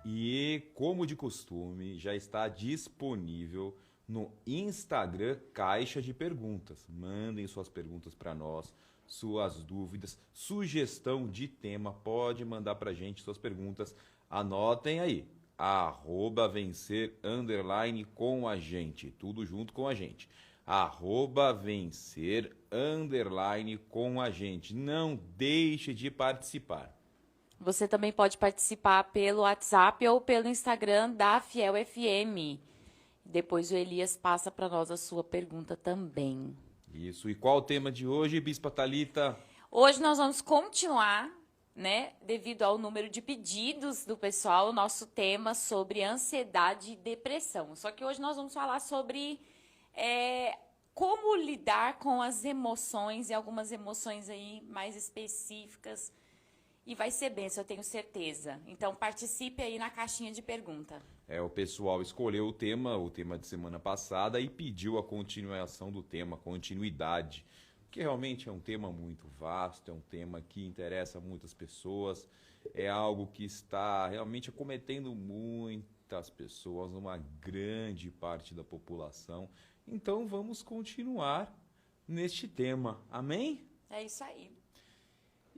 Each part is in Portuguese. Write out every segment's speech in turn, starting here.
E, como de costume, já está disponível no Instagram Caixa de Perguntas. Mandem suas perguntas para nós, suas dúvidas, sugestão de tema, pode mandar para a gente suas perguntas. Anotem aí, @vencer _ com a gente, tudo junto com a gente. @vencer _ com a gente. Não deixe de participar. Você também pode participar pelo WhatsApp ou pelo Instagram da Fiel FM. Depois o Elias passa para nós a sua pergunta também. Isso. E qual o tema de hoje, Bispa Thalita? Hoje nós vamos continuar, né, devido ao número de pedidos do pessoal, o nosso tema sobre ansiedade e depressão. Só que hoje nós vamos falar sobre como lidar com as emoções e algumas emoções aí mais específicas. E vai ser bênção, eu tenho certeza. Então participe aí na caixinha de pergunta. O pessoal escolheu o tema de semana passada e pediu a continuação do tema, continuidade. Porque realmente é um tema muito vasto, é um tema que interessa muitas pessoas, é algo que está realmente acometendo muitas pessoas, uma grande parte da população. Então vamos continuar neste tema, amém? É isso aí.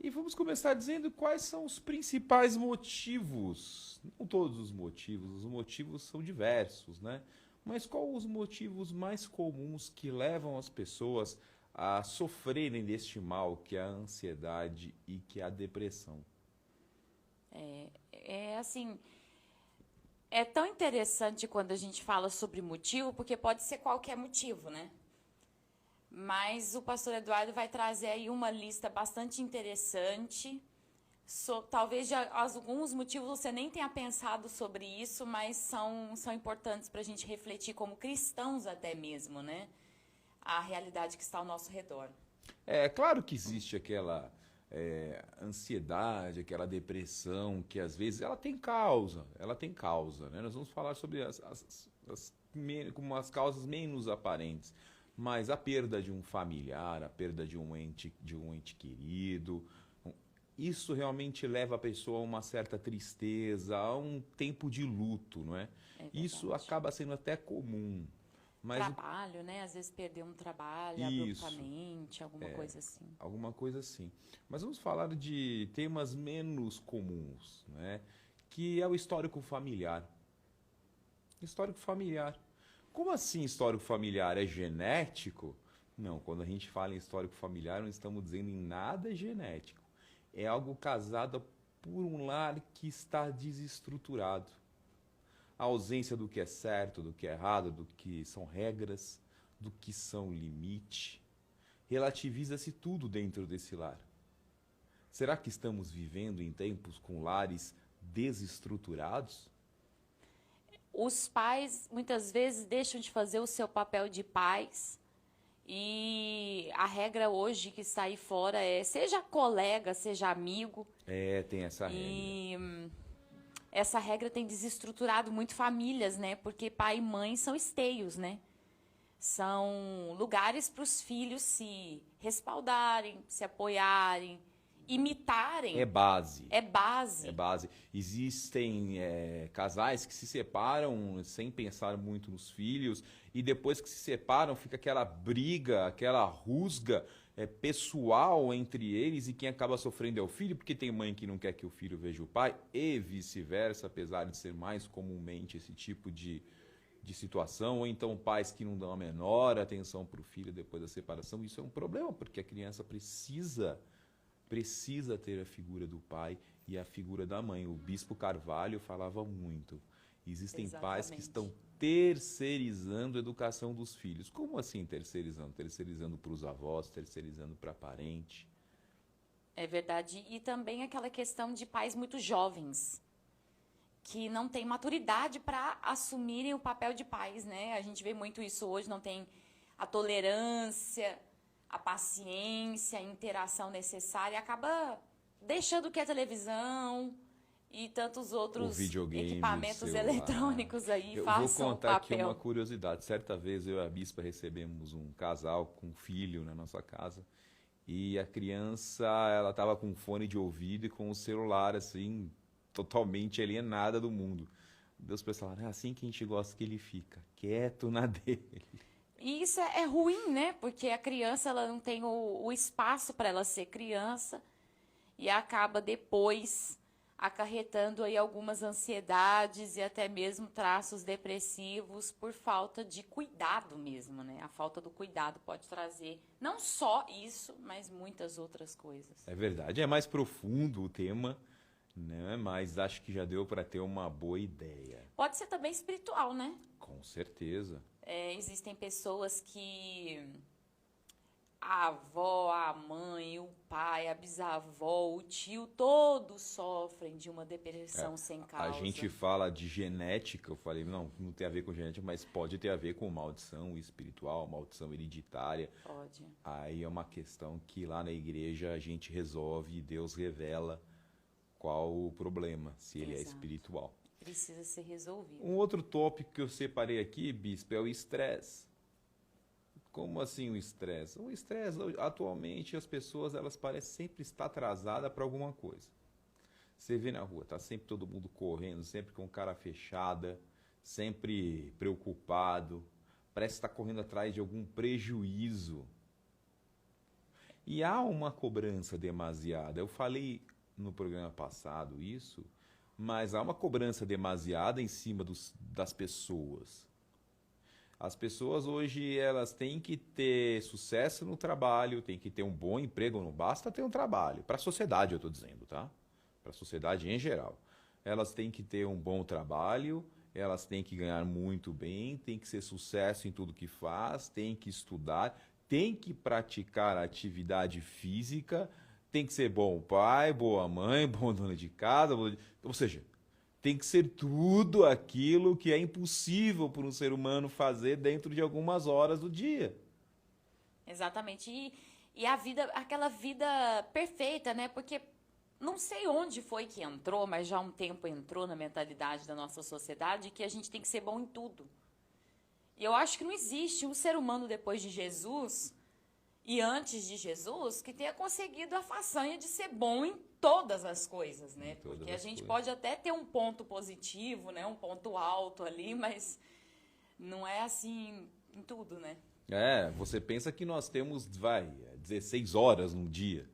E vamos começar dizendo quais são os principais motivos. Não todos os motivos são diversos, né? Mas quais os motivos mais comuns que levam as pessoas a sofrerem deste mal, que é a ansiedade e que é a depressão? Assim, é tão interessante quando a gente fala sobre motivo, porque pode ser qualquer motivo, né? Mas o pastor Eduardo vai trazer aí uma lista bastante interessante. Talvez de alguns motivos você nem tenha pensado sobre isso, mas são importantes para a gente refletir como cristãos até mesmo, né? A realidade que está ao nosso redor. É claro que existe aquela ansiedade, aquela depressão, que às vezes ela tem causa, né? Nós vamos falar sobre como as causas menos aparentes. Mas a perda de um familiar, a perda de um ente querido, isso realmente leva a pessoa a uma certa tristeza, a um tempo de luto, não é? Isso acaba sendo até comum. Mas trabalho, né? Às vezes perder um trabalho abruptamente, alguma coisa assim. Alguma coisa assim. Mas vamos falar de temas menos comuns, né? Que é o histórico familiar. Histórico familiar. Como assim histórico familiar? É genético? Não, quando a gente fala em histórico familiar, não estamos dizendo em nada genético. É algo causado por um lar que está desestruturado. A ausência do que é certo, do que é errado, do que são regras, do que são limite. Relativiza-se tudo dentro desse lar. Será que estamos vivendo em tempos com lares desestruturados? Os pais muitas vezes deixam de fazer o seu papel de pais e a regra hoje que está aí fora é seja colega, seja amigo. Tem essa regra. E essa regra tem desestruturado muito famílias, né? Porque pai e mãe são esteios, né? São lugares para os filhos se respaldarem, se apoiarem, imitarem. É base. É base. É base. Existem casais que se separam sem pensar muito nos filhos e depois que se separam fica aquela briga, aquela rusga pessoal entre eles e quem acaba sofrendo é o filho, porque tem mãe que não quer que o filho veja o pai e vice-versa, apesar de ser mais comumente esse tipo de situação, ou então pais que não dão a menor atenção para o filho depois da separação. Isso é um problema, porque a criança precisa ter a figura do pai e a figura da mãe. O Bispo Carvalho falava muito. Existem pais que estão terceirizando a educação dos filhos. Como assim terceirizando? Terceirizando para os avós, terceirizando para parente. É verdade. E também aquela questão de pais muito jovens, que não têm maturidade para assumirem o papel de pais, né? A gente vê muito isso hoje, não tem a tolerância, a paciência, a interação necessária, acaba deixando que a televisão e tantos outros equipamentos eletrônicos aí façam o papel. Eu vou contar aqui uma curiosidade. Certa vez eu e a Bispa recebemos um casal com um filho na nossa casa e a criança ela estava com fone de ouvido e com o celular assim totalmente alienada do mundo. Deus pensa, é assim que a gente gosta que ele fica, quieto na dele. E isso é ruim, né? Porque a criança ela não tem o espaço para ela ser criança e acaba depois acarretando aí algumas ansiedades e até mesmo traços depressivos por falta de cuidado mesmo, né? A falta do cuidado pode trazer não só isso, mas muitas outras coisas. É verdade, é mais profundo o tema, né? Mas acho que já deu para ter uma boa ideia. Pode ser também espiritual, né? Com certeza. Existem pessoas que a avó, a mãe, o pai, a bisavó, o tio, todos sofrem de uma depressão sem causa. A gente fala de genética, eu falei, não tem a ver com genética, mas pode ter a ver com maldição espiritual, maldição hereditária. Pode. Aí é uma questão que lá na igreja a gente resolve e Deus revela qual o problema, se ele é espiritual. Precisa ser resolvido. Um outro tópico que eu separei aqui, Bispo, é o estresse. Como assim o estresse? O estresse, atualmente, as pessoas elas parecem sempre estar atrasadas para alguma coisa. Você vê na rua, tá sempre todo mundo correndo, sempre com cara fechada, sempre preocupado, parece estar correndo atrás de algum prejuízo. E há uma cobrança demasiada. Eu falei no programa passado isso, mas há uma cobrança demasiada em cima das pessoas. As pessoas hoje elas têm que ter sucesso no trabalho, têm que ter um bom emprego, não basta ter um trabalho. Para a sociedade eu estou dizendo, tá? Para a sociedade em geral. Elas têm que ter um bom trabalho, elas têm que ganhar muito bem, têm que ser sucesso em tudo que faz, têm que estudar, têm que praticar atividade física, tem que ser bom pai, boa mãe, bom dona de casa, ou seja, tem que ser tudo aquilo que é impossível para um ser humano fazer dentro de algumas horas do dia. Exatamente. E a vida, aquela vida perfeita, né? Porque não sei onde foi que entrou, mas já há um tempo entrou na mentalidade da nossa sociedade que a gente tem que ser bom em tudo. E eu acho que não existe um ser humano depois de Jesus e antes de Jesus que tenha conseguido a façanha de ser bom em todas as coisas, né? Porque a gente pode até ter um ponto positivo, né? Um ponto alto ali, mas não é assim em tudo, né? Você pensa que nós temos, 16 horas num dia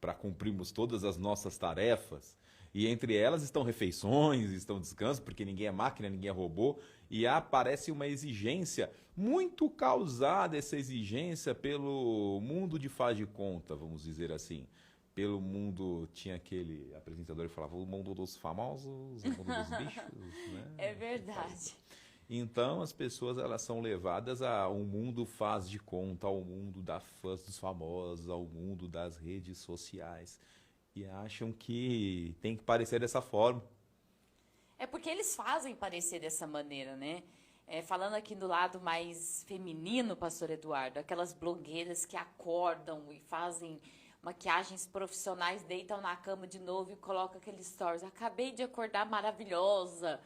para cumprirmos todas as nossas tarefas, e entre elas estão refeições, estão descansos, porque ninguém é máquina, ninguém é robô, e aparece uma exigência muito causada, essa exigência pelo mundo de faz de conta, vamos dizer assim. Pelo mundo, tinha aquele apresentador que falava o mundo dos famosos, o mundo dos bichos, né? É verdade. Então, as pessoas elas são levadas a um mundo faz de conta, ao mundo da fãs dos famosos, ao mundo das redes sociais. E acham que tem que parecer dessa forma. É porque eles fazem parecer dessa maneira, né? Falando aqui do lado mais feminino, pastor Eduardo, aquelas blogueiras que acordam e fazem maquiagens profissionais, deitam na cama de novo e colocam aqueles stories. Acabei de acordar maravilhosa,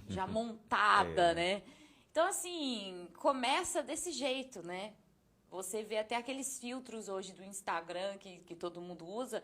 já montada, né? Então, assim, começa desse jeito, né? Você vê até aqueles filtros hoje do Instagram que todo mundo usa.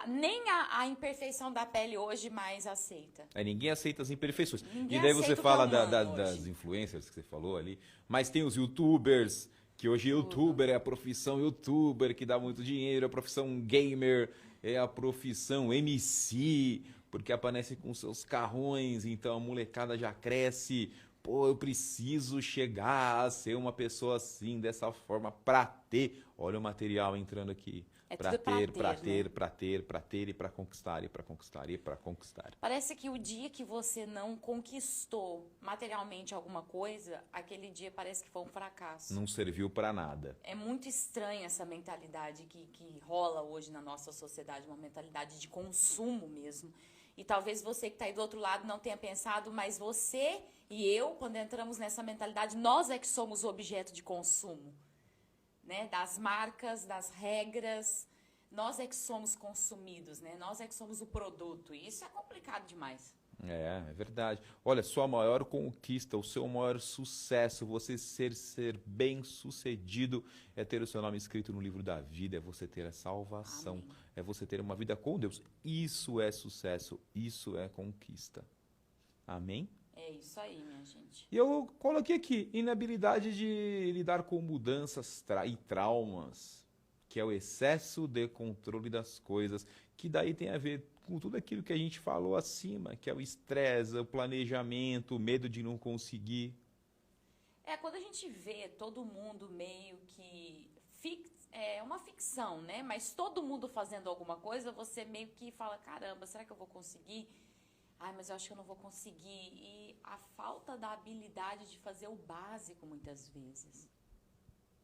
Nem a imperfeição da pele hoje mais aceita. Ninguém aceita as imperfeições. Ninguém e daí você fala das das influencers que você falou ali, mas tem os youtubers, que hoje youtuber é a profissão youtuber, que dá muito dinheiro, a profissão gamer, é a profissão MC, porque aparece com seus carrões, então a molecada já cresce. Pô, eu preciso chegar a ser uma pessoa assim, dessa forma, pra ter. Olha o material entrando aqui. Para ter e para conquistar, e para conquistar, e para conquistar. Parece que o dia que você não conquistou materialmente alguma coisa, aquele dia parece que foi um fracasso. Não serviu para nada. É muito estranha essa mentalidade que rola hoje na nossa sociedade, uma mentalidade de consumo mesmo. E talvez você que está aí do outro lado não tenha pensado, mas você e eu, quando entramos nessa mentalidade, nós é que somos objeto de consumo. Né, das marcas, das regras, nós é que somos consumidos, né? Nós é que somos o produto, e isso é complicado demais. É verdade. Olha, sua maior conquista, o seu maior sucesso, você ser bem sucedido, é ter o seu nome escrito no livro da vida, é você ter a salvação, Amém. é você ter uma vida com Deus. Isso é sucesso, isso é conquista. Amém? É isso aí, minha gente. E eu coloquei aqui, inabilidade de lidar com mudanças e traumas, que é o excesso de controle das coisas, que daí tem a ver com tudo aquilo que a gente falou acima, que é o estresse, o planejamento, o medo de não conseguir. Quando a gente vê todo mundo meio que é uma ficção, né? Mas todo mundo fazendo alguma coisa, você meio que fala, caramba, será que eu vou conseguir? Ai, mas eu acho que eu não vou conseguir. E a falta da habilidade de fazer o básico, muitas vezes.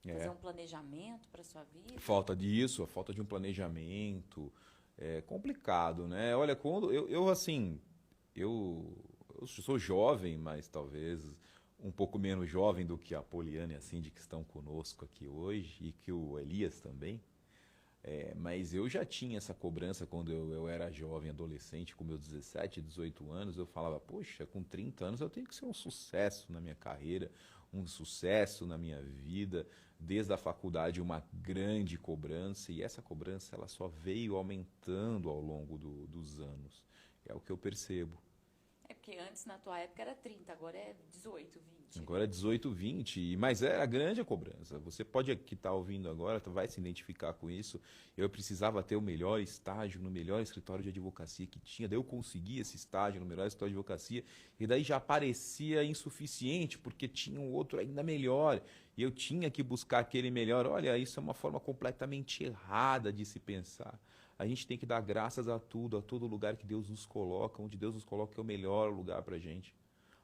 Fazer um planejamento para sua vida. Falta disso, a falta de um planejamento. É complicado, né? Olha, quando eu sou jovem, mas talvez um pouco menos jovem do que a Poliana e a Cindy que estão conosco aqui hoje, e que o Elias também. Mas eu já tinha essa cobrança quando eu era jovem, adolescente, com meus 17, 18 anos. Eu falava, poxa, com 30 anos eu tenho que ser um sucesso na minha carreira, um sucesso na minha vida. Desde a faculdade, uma grande cobrança. E essa cobrança ela só veio aumentando ao longo dos anos. É o que eu percebo. Porque antes, na tua época, era 30, agora é 18, 20. Agora é 18, 20, mas era grande a cobrança. Você pode, que está ouvindo agora, vai se identificar com isso. Eu precisava ter o melhor estágio no melhor escritório de advocacia que tinha. Daí eu consegui esse estágio no melhor escritório de advocacia e daí já parecia insuficiente, porque tinha um outro ainda melhor. E eu tinha que buscar aquele melhor. Olha, isso é uma forma completamente errada de se pensar. A gente tem que dar graças a tudo, a todo lugar que Deus nos coloca. Onde Deus nos coloca é o melhor lugar para a gente.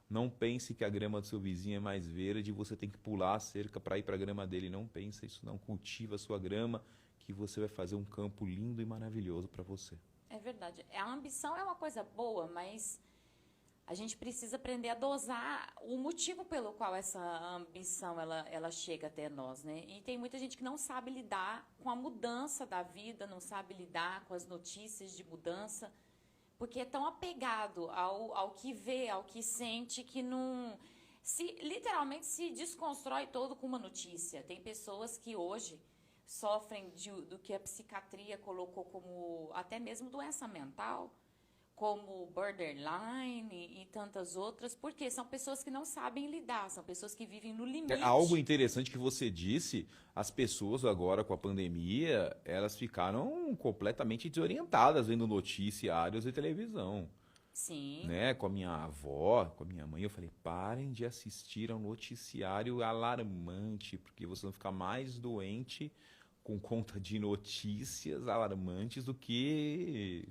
Não pense que a grama do seu vizinho é mais verde e você tem que pular a cerca para ir para a grama dele. Não pense isso, não. Cultiva a sua grama, que você vai fazer um campo lindo e maravilhoso para você. É verdade. A ambição é uma coisa boa, mas a gente precisa aprender a dosar o motivo pelo qual essa ambição ela chega até nós, né? E tem muita gente que não sabe lidar com a mudança da vida, não sabe lidar com as notícias de mudança, porque é tão apegado ao que vê, ao que sente, que não literalmente se desconstrói todo com uma notícia. Tem pessoas que hoje sofrem do que a psiquiatria colocou como até mesmo doença mental, como borderline e tantas outras, porque são pessoas que não sabem lidar, são pessoas que vivem no limite. Algo interessante que você disse, as pessoas agora com a pandemia, elas ficaram completamente desorientadas vendo noticiários e televisão. Sim. Né? Com a minha avó, com a minha mãe, eu falei, parem de assistir a um noticiário alarmante, porque você vai ficar mais doente com conta de notícias alarmantes do que,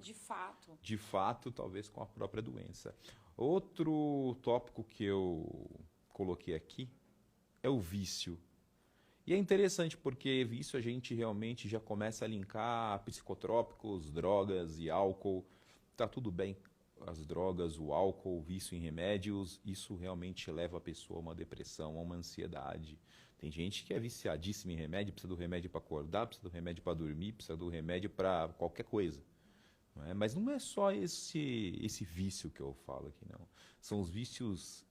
de fato, talvez com a própria doença. Outro tópico que eu coloquei aqui é o vício. E é interessante porque vício a gente realmente já começa a linkar psicotrópicos, drogas e álcool. Tá tudo bem, as drogas, o álcool, o vício em remédios, isso realmente leva a pessoa a uma depressão, a uma ansiedade. Tem gente que é viciadíssima em remédio, precisa do remédio para acordar, precisa do remédio para dormir, precisa do remédio para qualquer coisa. Não é? Mas não é só esse vício que eu falo aqui, não. São os vícios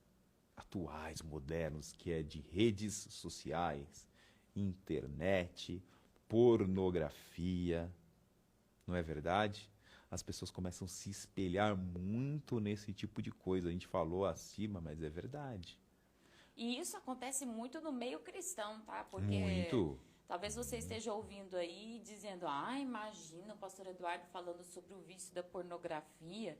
atuais, modernos, que é de redes sociais, internet, pornografia. Não é verdade? As pessoas começam a se espelhar muito nesse tipo de coisa. A gente falou acima, mas é verdade. E isso acontece muito no meio cristão, tá? Porque muito. Talvez você esteja ouvindo aí dizendo, imagina o pastor Eduardo falando sobre o vício da pornografia,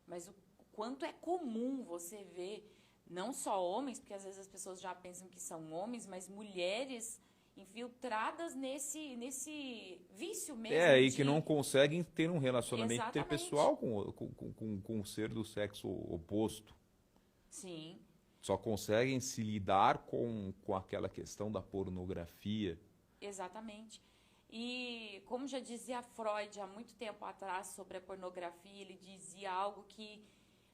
mas o quanto é comum você ver, não só homens, porque às vezes as pessoas já pensam que são homens, mas mulheres infiltradas nesse vício mesmo. E que não conseguem ter um relacionamento interpessoal com o ser do sexo oposto. Sim. Só conseguem se lidar com aquela questão da pornografia. Exatamente. E como já dizia Freud há muito tempo atrás sobre a pornografia, ele dizia algo que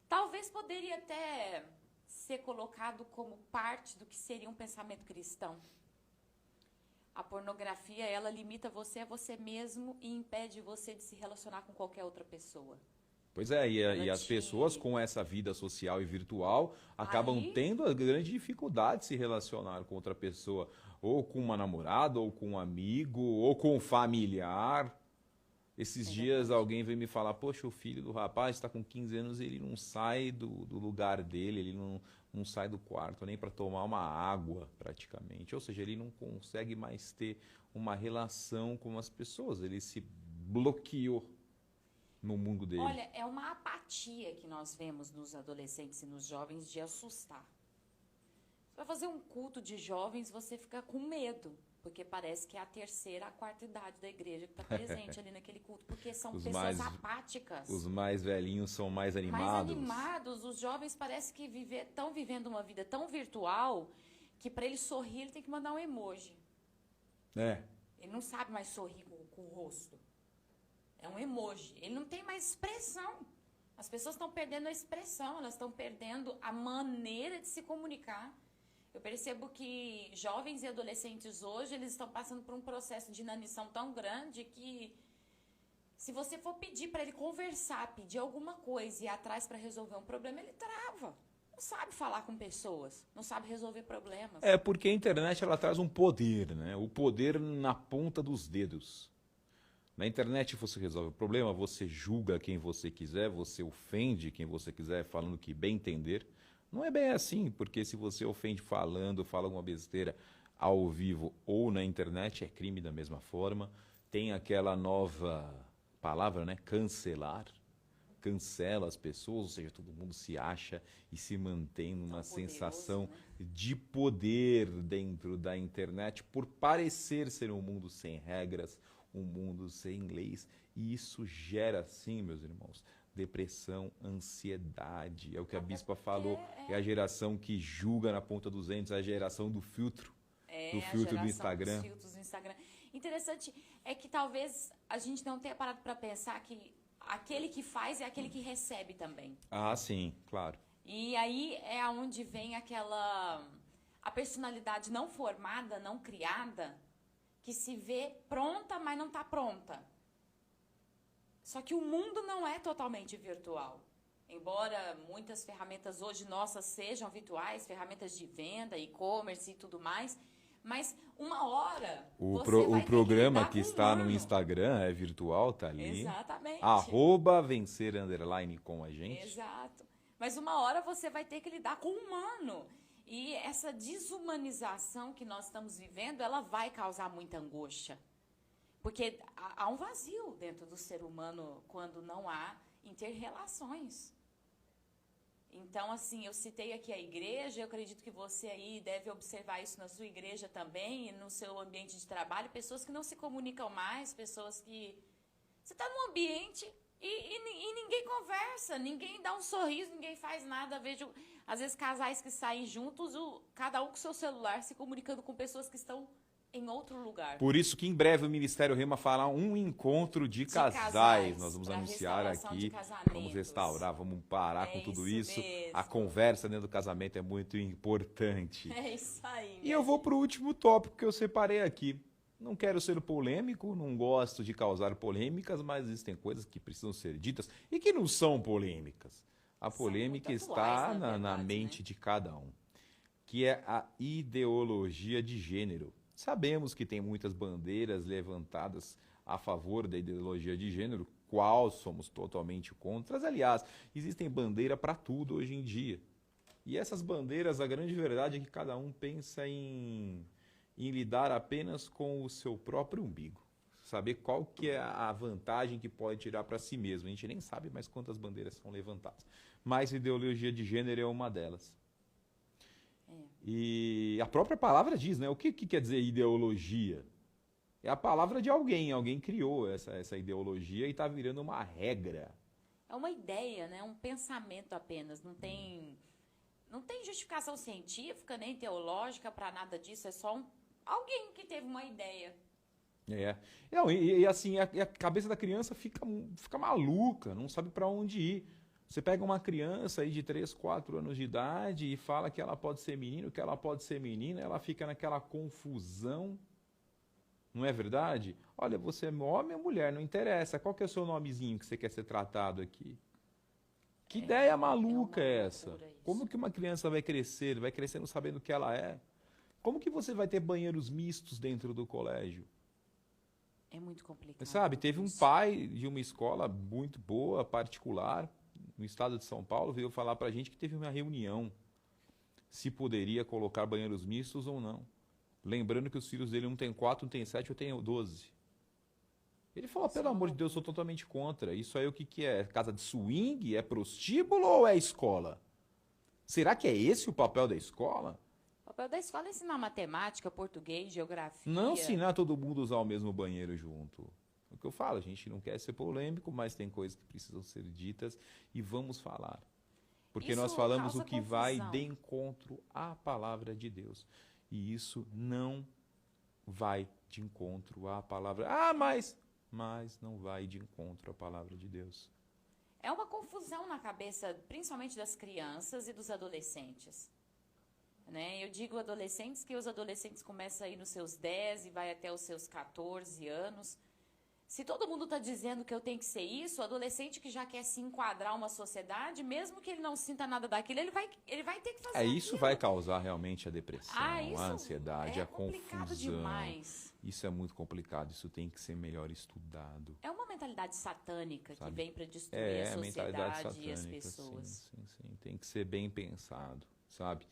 talvez poderia até ser colocado como parte do que seria um pensamento cristão. A pornografia, ela limita você a você mesmo e impede você de se relacionar com qualquer outra pessoa. Pois é, e as pessoas com essa vida social e virtual acabam tendo a grande dificuldade de se relacionar com outra pessoa, ou com uma namorada, ou com um amigo, ou com um familiar. Esses É dias verdade. alguém veio me falar, poxa, o filho do rapaz está com 15 anos e ele não sai do lugar dele, ele não sai do quarto nem para tomar uma água, praticamente. Ou seja, ele não consegue mais ter uma relação com as pessoas, ele se bloqueou no mundo dele. Olha, é uma apatia que nós vemos nos adolescentes e nos jovens de assustar. Você vai fazer um culto de jovens, você fica com medo, porque parece que é a terceira, a quarta idade da igreja que está presente ali naquele culto, porque são Os pessoas mais, apáticas. os mais velhinhos são mais Mais animados. animados, os jovens parece que estão vivendo uma vida tão virtual que para ele sorrir ele tem que mandar um emoji. É, Ele não sabe mais sorrir com o rosto. É um emoji. Ele não tem mais expressão. As pessoas estão perdendo a expressão, elas estão perdendo a maneira de se comunicar. Eu percebo que jovens e adolescentes hoje, eles estão passando por um processo de inanição tão grande que se você for pedir para ele conversar, pedir alguma coisa e ir atrás para resolver um problema, ele trava. Não sabe falar com pessoas, não sabe resolver problemas. é porque a internet ela traz um poder, né? O poder na ponta dos dedos. Na internet você resolve o problema, você julga quem você quiser, você ofende quem você quiser, falando o que bem entender. Não é bem assim, porque se você ofende falando, fala alguma besteira ao vivo ou na internet, é crime da mesma forma. Tem aquela nova palavra, né? Cancelar. Cancela as pessoas, ou seja, todo mundo se acha e se mantém numa Tão poderoso, sensação né? de poder dentro da internet por parecer ser um mundo sem regras, um mundo sem leis. E isso gera, sim, meus irmãos, depressão, ansiedade. É o que a Até bispa porque falou, é a geração que julga na ponta dos dentes, a geração do filtro é do a filtro do geração Instagram. dos filtros no Instagram. Interessante é que talvez a gente não tenha parado para pensar que aquele que faz é aquele que recebe também. Ah, sim, claro. E aí é aonde vem a personalidade não formada, não criada, que se vê pronta, mas não está pronta. Só que o mundo não é totalmente virtual. Embora muitas ferramentas hoje nossas sejam virtuais, ferramentas de venda, e-commerce e tudo mais, mas uma hora você vai O ter programa lidar que com está no humano. Instagram é virtual, tá ali. Exatamente. @vencer _ com a gente. Exato. Mas uma hora você vai ter que lidar com o humano. E essa desumanização que nós estamos vivendo, ela vai causar muita angústia. Porque há um vazio dentro do ser humano quando não há interrelações. Então, assim, eu citei aqui a igreja, eu acredito que você aí deve observar isso na sua igreja também, e no seu ambiente de trabalho, pessoas que não se comunicam mais, pessoas que... Você está num ambiente e ninguém conversa, ninguém dá um sorriso, ninguém faz nada. Vejo, às vezes, casais que saem juntos, cada um com seu celular, se comunicando com pessoas que estão em outro lugar. Por isso que em breve o Ministério Rema fará um encontro de casais. Nós vamos pra anunciar restauração de aqui, casamentos. vamos restaurar, vamos parar com tudo isso. mesmo. A conversa dentro do casamento é muito importante. É isso aí. E eu vou para o último tópico que eu separei aqui. Não quero ser polêmico, não gosto de causar polêmicas, mas existem coisas que precisam ser ditas e que não são polêmicas. A São polêmica muito está atuais, na na verdade, mente né? de cada um, que é a ideologia de gênero. Sabemos que tem muitas bandeiras levantadas a favor da ideologia de gênero, qual somos totalmente contra. Aliás, existem bandeira para tudo hoje em dia. E essas bandeiras, a grande verdade é que cada um pensa em lidar apenas com o seu próprio umbigo. Saber qual que é a vantagem que pode tirar para si mesmo. A gente nem sabe mais quantas bandeiras são levantadas. Mas a ideologia de gênero é uma delas. E a própria palavra diz, né? O que quer dizer ideologia? É a palavra de alguém criou essa ideologia e está virando uma regra. É uma ideia, né? Um pensamento apenas. Não tem justificação científica nem teológica para nada disso. É só alguém que teve uma ideia. É. Não, assim, a cabeça da criança fica maluca, não sabe para onde ir. Você pega uma criança aí de 3, 4 anos de idade e fala que ela pode ser menino, que ela pode ser menina, ela fica naquela confusão. Não é verdade? Olha, você é homem ou mulher, não interessa. Qual que é o seu nomezinho que você quer ser tratado aqui? Que ideia maluca é essa? loucura isso. Como que uma criança vai crescer? Vai crescendo sabendo o que ela é? Como que você vai ter banheiros mistos dentro do colégio? É muito complicado. Sabe, teve um pai de uma escola muito boa, particular, no estado de São Paulo, veio falar pra gente que teve uma reunião se poderia colocar banheiros mistos ou não. Lembrando que os filhos dele, um tem 4, um tem 7, eu tenho 12. Ele falou, pelo amor de Deus, eu sou totalmente contra. Isso aí o que que é? Casa de swing? É prostíbulo ou é escola? Será que é esse o papel da escola? O papel da escola é ensinar matemática, português, geografia. Não ensinar todo mundo a usar o mesmo banheiro junto. É o que eu falo, a gente não quer ser polêmico, mas tem coisas que precisam ser ditas e vamos falar. Porque Isso nós falamos causa o que vai confusão. de encontro à palavra de Deus. E isso não vai de encontro à palavra. Mas não vai de encontro à palavra de Deus. É uma confusão na cabeça, principalmente das crianças e dos adolescentes. Né? Eu digo adolescentes que os adolescentes começam aí nos seus 10 e vai até os seus 14 anos. Se todo mundo está dizendo que eu tenho que ser isso, o adolescente que já quer se enquadrar uma sociedade, mesmo que ele não sinta nada daquilo, ele vai ter que fazer Isso aquilo. vai causar realmente a depressão, Isso a ansiedade, a complicado confusão. demais. Isso é muito complicado, isso tem que ser melhor estudado. É uma mentalidade satânica que Sabe? vem para destruir a A mentalidade sociedade e as satânica, pessoas. sim. Tem que ser bem pensado, sabe?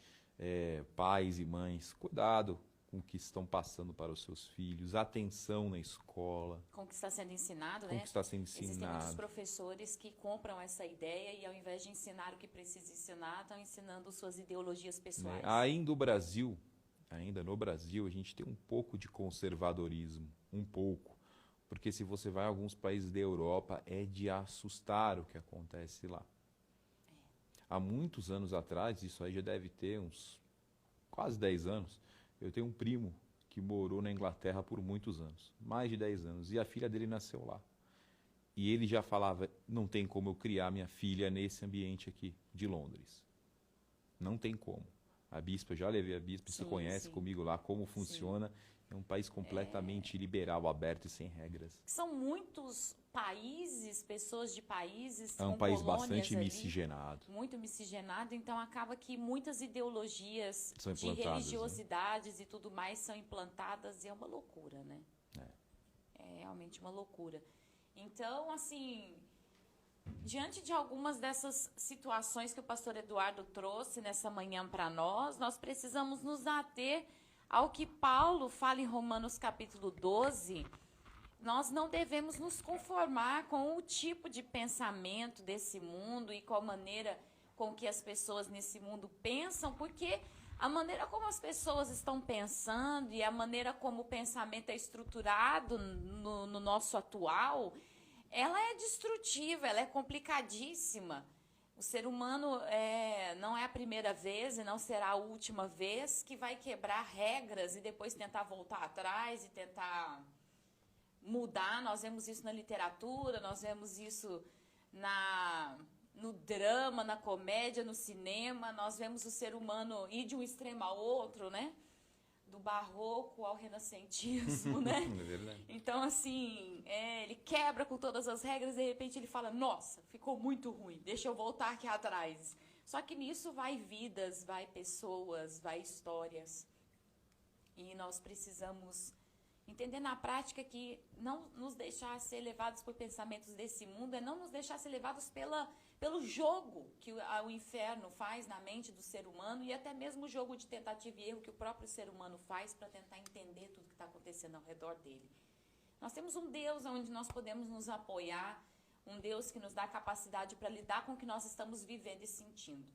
Pais e mães, cuidado com o que estão passando para os seus filhos, atenção na escola, Com o que está sendo ensinado, com o né? que está sendo Existem muitos ensinado. professores que compram essa ideia e ao invés de ensinar o que precisa ensinar, estão ensinando suas ideologias Né? pessoais. Ainda no Brasil, a gente tem um pouco de conservadorismo, um pouco. Porque se você vai a alguns países da Europa, é de assustar o que acontece lá. Há muitos anos atrás, isso aí já deve ter uns quase 10 anos, eu tenho um primo que morou na Inglaterra por muitos anos, mais de 10 anos, e a filha dele nasceu lá. E ele já falava, não tem como eu criar minha filha nesse ambiente aqui de Londres. Não tem como. A bispa, já levei a bispa, você conhece comigo lá como funciona. É um país completamente liberal, aberto e sem regras. São muitos países, pessoas de países, É um com país colônias bastante ali, miscigenado. muito miscigenado, então acaba que muitas ideologias São de implantadas, religiosidades e tudo mais são implantadas e é uma loucura, né? É realmente uma loucura. Então, assim, diante de algumas dessas situações que o pastor Eduardo trouxe nessa manhã para nós precisamos nos ater ao que Paulo fala em Romanos capítulo 12. Nós não devemos nos conformar com o tipo de pensamento desse mundo e com a maneira com que as pessoas nesse mundo pensam, porque a maneira como as pessoas estão pensando e a maneira como o pensamento é estruturado no nosso atual, ela é destrutiva, ela é complicadíssima. O ser humano não é a primeira vez e não será a última vez que vai quebrar regras e depois tentar voltar atrás e tentar mudar. Nós vemos isso na literatura, nós vemos isso no drama, na comédia, no cinema. Nós vemos o ser humano ir de um extremo ao outro, né? Do barroco ao renascentismo, né? É verdade. Então, assim, ele quebra com todas as regras e de repente ele fala, nossa, ficou muito ruim, deixa eu voltar aqui atrás. Só que nisso vai vidas, vai pessoas, vai histórias. E nós precisamos entender na prática que não nos deixar ser levados por pensamentos desse mundo, não nos deixar ser levados pelo jogo que o inferno faz na mente do ser humano e até mesmo o jogo de tentativa e erro que o próprio ser humano faz para tentar entender tudo que está acontecendo ao redor dele. Nós temos um Deus onde nós podemos nos apoiar, um Deus que nos dá capacidade para lidar com o que nós estamos vivendo e sentindo.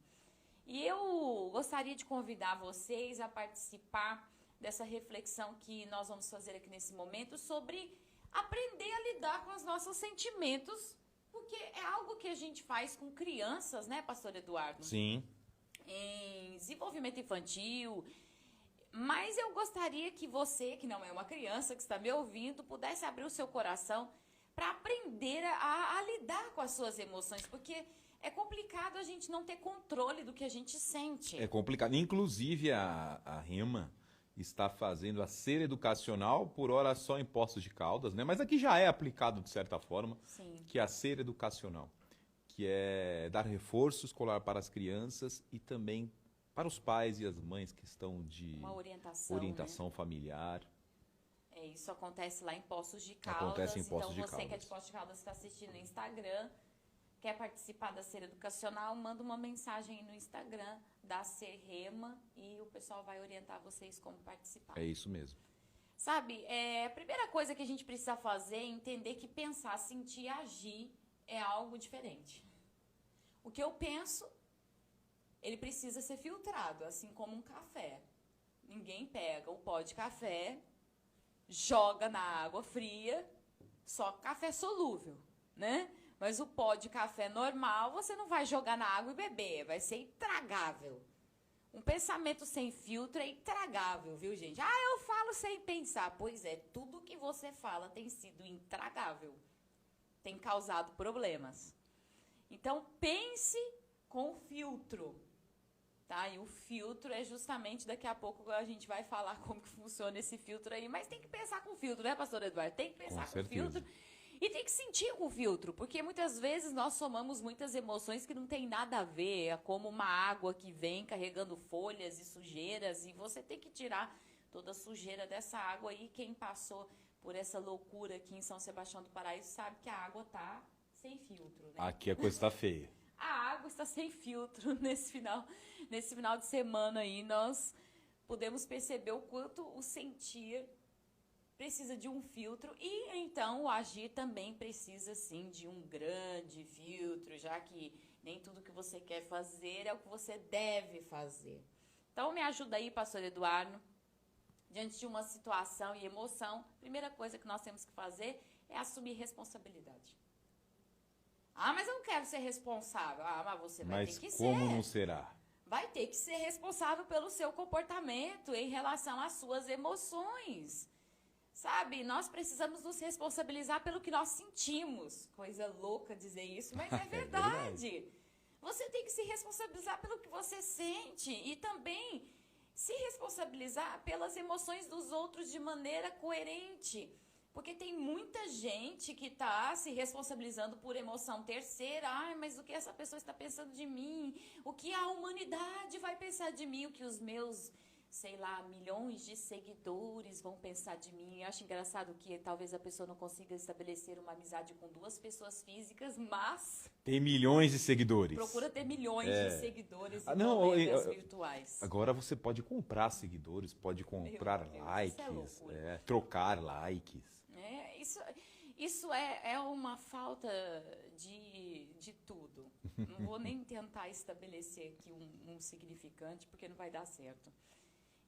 E eu gostaria de convidar vocês a participar dessa reflexão que nós vamos fazer aqui nesse momento sobre aprender a lidar com os nossos sentimentos, porque é algo que a gente faz com crianças, né, pastor Eduardo? Sim. Em desenvolvimento infantil. Mas eu gostaria que você, que não é uma criança, que está me ouvindo, pudesse abrir o seu coração para aprender a lidar com as suas emoções, porque é complicado a gente não ter controle do que a gente sente. É complicado. Inclusive, a Rema está fazendo a cera educacional, por hora só em Poços de Caldas, né? Mas aqui já é aplicado de certa forma, Sim. que é a cera educacional, que é dar reforço escolar para as crianças e também para os pais e as mães que estão de Uma orientação, né? familiar. Isso acontece lá em Poços de Caldas. Acontece em Poços de Então, você Caldas. que é de Poços de Caldas está assistindo no Instagram, quer participar da Ser Educacional, manda uma mensagem no Instagram da Ser Rema e o pessoal vai orientar vocês como participar. É isso mesmo. Sabe, a primeira coisa que a gente precisa fazer é entender que pensar, sentir e agir é algo diferente. O que eu penso, ele precisa ser filtrado, assim como um café. Ninguém pega o pó de café, joga na água fria, só café solúvel, né? Mas o pó de café normal, você não vai jogar na água e beber, vai ser intragável. Um pensamento sem filtro é intragável, viu, gente? Eu falo sem pensar. Pois é, tudo que você fala tem sido intragável. Tem causado problemas. Então, pense com filtro, tá? E o filtro é justamente, daqui a pouco a gente vai falar como que funciona esse filtro aí. Mas tem que pensar com filtro, né, pastor Eduardo? Tem que pensar com filtro. E tem que sentir com o filtro, porque muitas vezes nós somamos muitas emoções que não tem nada a ver, é como uma água que vem carregando folhas e sujeiras, e você tem que tirar toda a sujeira dessa água aí. Quem passou por essa loucura aqui em São Sebastião do Paraíso sabe que a água tá sem filtro, né? Aqui a coisa está feia. A água está sem filtro nesse final de semana aí. Nós podemos perceber o quanto o sentir precisa de um filtro e então o agir também precisa sim de um grande filtro, já que nem tudo que você quer fazer é o que você deve fazer. Então me ajuda aí, pastor Eduardo, diante de uma situação e emoção, a primeira coisa que nós temos que fazer é assumir responsabilidade. Mas eu não quero ser responsável. Mas você vai ter que ser. Mas como não será? Vai ter que ser responsável pelo seu comportamento em relação às suas emoções. Sabe, nós precisamos nos responsabilizar pelo que nós sentimos. Coisa louca dizer isso, mas é verdade. Você tem que se responsabilizar pelo que você sente e também se responsabilizar pelas emoções dos outros de maneira coerente. Porque tem muita gente que está se responsabilizando por emoção terceira. Mas o que essa pessoa está pensando de mim? O que a humanidade vai pensar de mim? O que os meus, sei lá, milhões de seguidores vão pensar de mim? Eu acho engraçado que talvez a pessoa não consiga estabelecer uma amizade com duas pessoas físicas, mas... Tem milhões de seguidores. Procura ter milhões de seguidores em virtuais. Agora você pode comprar seguidores, pode comprar likes, trocar likes. Isso é uma falta de tudo. Não vou nem tentar estabelecer aqui um significante, porque não vai dar certo.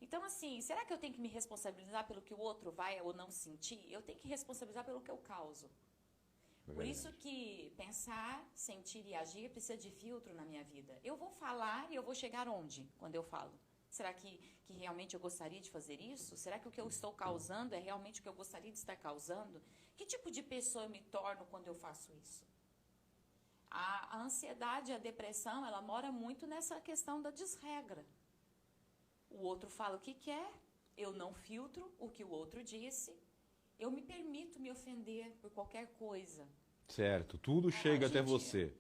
Então, assim, será que eu tenho que me responsabilizar pelo que o outro vai ou não sentir? Eu tenho que responsabilizar pelo que eu causo. Por isso que pensar, sentir e agir precisa de filtro na minha vida. Eu vou falar e eu vou chegar onde quando eu falo? Será que realmente eu gostaria de fazer isso? Será que o que eu estou causando é realmente o que eu gostaria de estar causando? Que tipo de pessoa eu me torno quando eu faço isso? A ansiedade e a depressão, ela mora muito nessa questão da desregra. O outro fala o que quer, eu não filtro o que o outro disse, eu me permito me ofender por qualquer coisa. Certo, tudo chega até você.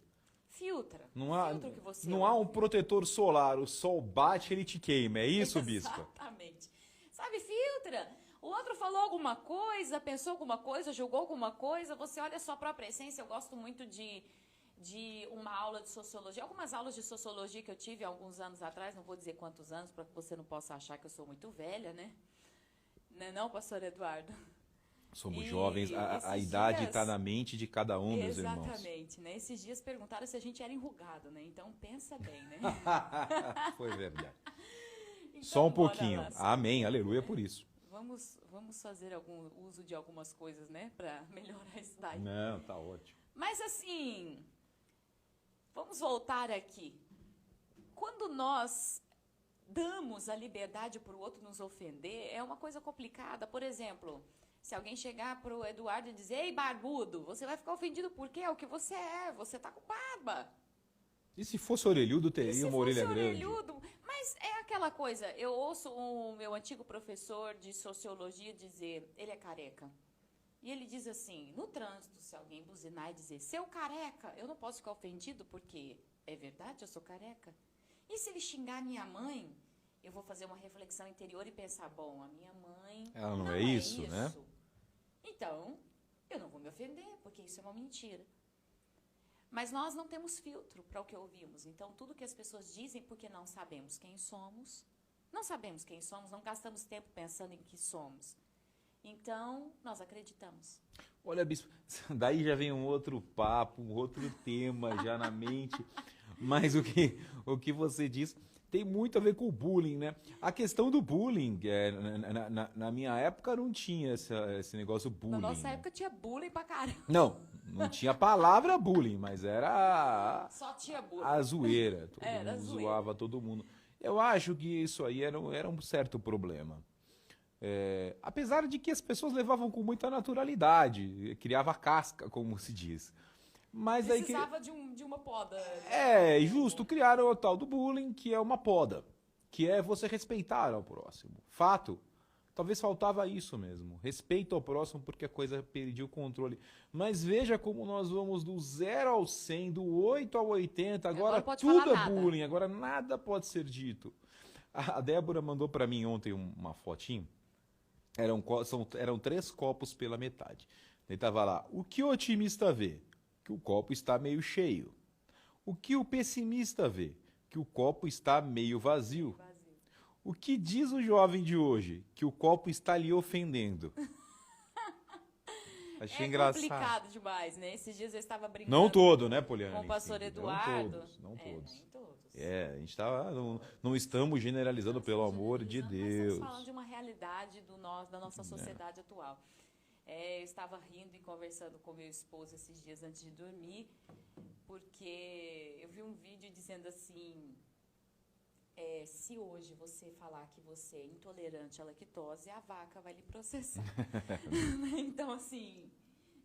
Filtra. Filtra o que você não há um protetor solar, o sol bate, ele te queima, é isso, bispo? Exatamente. Sabe, filtra. O outro falou alguma coisa, pensou alguma coisa, julgou alguma coisa, você olha a sua própria essência. Eu gosto muito de uma aula de sociologia, algumas aulas de sociologia que eu tive há alguns anos atrás, não vou dizer quantos anos, para que você não possa achar que eu sou muito velha, né? Não, pastor Eduardo? Somos jovens, a idade está na mente de cada um, meus irmãos. Exatamente, né? Esses dias perguntaram se a gente era enrugado, né? Então pensa bem, né? Foi verdade. Então, só um pouquinho. Amém, aleluia por isso. Vamos fazer algum uso de algumas coisas, né? Para melhorar isso daí. Não, tá ótimo. Mas assim, vamos voltar aqui. Quando nós damos a liberdade para o outro nos ofender, é uma coisa complicada. Por exemplo, se alguém chegar para o Eduardo e dizer, ei, barbudo, você vai ficar ofendido por quê? É o que você é, você tá com barba. E se fosse orelhudo, teria uma orelha grande. Mas é aquela coisa, eu ouço o meu antigo professor de sociologia dizer, ele é careca. E ele diz assim, no trânsito, se alguém buzinar e dizer, seu careca, eu não posso ficar ofendido porque é verdade, eu sou careca. E se ele xingar minha mãe, eu vou fazer uma reflexão interior e pensar, bom, a minha mãe ela não é isso, né? Então, eu não vou me ofender, porque isso é uma mentira. Mas nós não temos filtro para o que ouvimos. Então, tudo que as pessoas dizem, porque não sabemos quem somos, não gastamos tempo pensando em que somos. Então, nós acreditamos. Olha, Bispo, daí já vem um outro papo, um outro tema já na mente. Mas o que você diz tem muito a ver com o bullying, né? A questão do bullying, na minha época não tinha esse negócio bullying. Na nossa época tinha bullying pra caramba. Não tinha a palavra bullying, mas era Só tinha bullying. a zoeira. Todo Era mundo zoeira. zoava todo mundo. Eu acho que isso aí era um certo problema. Apesar de que as pessoas levavam com muita naturalidade, criava casca, como se diz. Mas aí Precisava de uma poda. Justo, criaram o tal do bullying, que é uma poda, que é você respeitar ao próximo. Fato, talvez faltava isso mesmo, respeito ao próximo porque a coisa perdia o controle. Mas veja como nós vamos do 0 ao 100, do 8 ao 80, agora tudo é bullying, agora nada pode ser dito. A Débora mandou para mim ontem uma fotinho, eram 3 copos pela metade. Ele tava lá, o que o otimista vê? Que o copo está meio cheio. O que o pessimista vê? Que o copo está meio vazio. O que diz o jovem de hoje? Que o copo está lhe ofendendo. Achei engraçado. É complicado demais, né? Esses dias eu estava brincando. Não todo, né, Poliana? Com o pastor Eduardo. Não todos. Nem todos. A gente não estamos generalizando, pelo amor de Deus. Nós estamos falando de uma realidade da nossa sociedade atual. Eu estava rindo e conversando com meu esposo esses dias antes de dormir, porque eu vi um vídeo dizendo assim, se hoje você falar que você é intolerante à lactose, a vaca vai lhe processar. Então, assim,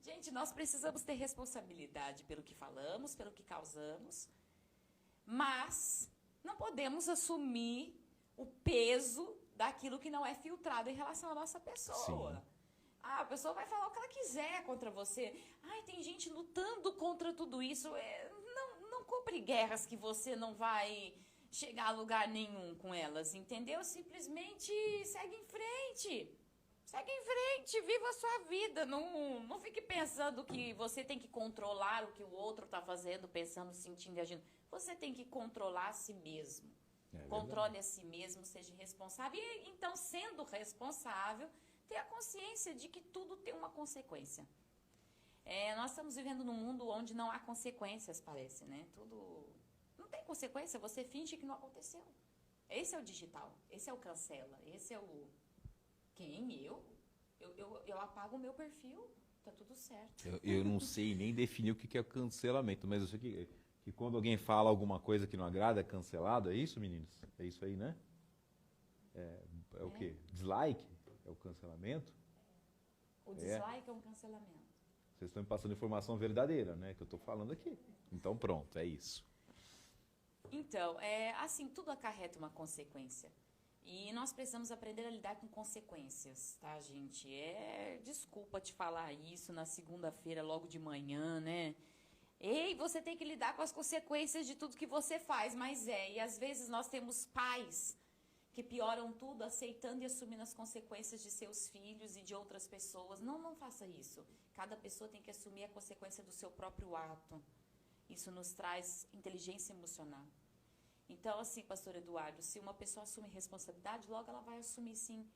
gente, nós precisamos ter responsabilidade pelo que falamos, pelo que causamos, mas não podemos assumir o peso daquilo que não é filtrado em relação à nossa pessoa. Sim. A pessoa vai falar o que ela quiser contra você. Tem gente lutando contra tudo isso. Não compre guerras que você não vai chegar a lugar nenhum com elas, entendeu? Simplesmente segue em frente. Segue em frente, viva a sua vida. Não fique pensando que você tem que controlar o que o outro está fazendo, pensando, sentindo e agindo. Você tem que controlar a si mesmo. Controle a si mesmo, seja responsável. E, então, sendo responsável, ter a consciência de que tudo tem uma consequência. Nós estamos vivendo num mundo onde não há consequências, parece, né? Tudo não tem consequência, você finge que não aconteceu. Esse é o digital, esse é o cancela, esse é o... Quem? Eu apago o meu perfil, tá tudo certo. Eu não sei nem definir o que é o cancelamento, mas eu sei que quando alguém fala alguma coisa que não agrada, é cancelado, é isso, meninos? É isso aí, né? É o quê? Dislike? É o cancelamento? O dislike é um cancelamento. Vocês estão me passando informação verdadeira, né? Que eu estou falando aqui. Então, pronto, é isso. Então, assim, tudo acarreta uma consequência. E nós precisamos aprender a lidar com consequências, tá, gente? Desculpa te falar isso na segunda-feira, logo de manhã, né? Você tem que lidar com as consequências de tudo que você faz, mas e às vezes nós temos pais que pioram tudo, aceitando e assumindo as consequências de seus filhos e de outras pessoas. Não faça isso. Cada pessoa tem que assumir a consequência do seu próprio ato. Isso nos traz inteligência emocional. Então, assim, pastor Eduardo, se uma pessoa assume responsabilidade, logo ela vai assumir, sim,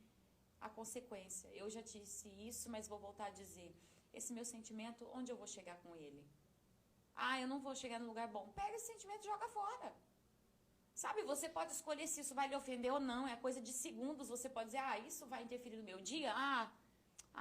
a consequência. Eu já disse isso, mas vou voltar a dizer. Esse meu sentimento, onde eu vou chegar com ele? Eu não vou chegar num lugar bom. Pega esse sentimento e joga fora. Sabe, você pode escolher se isso vai lhe ofender ou não. É coisa de segundos. Você pode dizer, isso vai interferir no meu dia?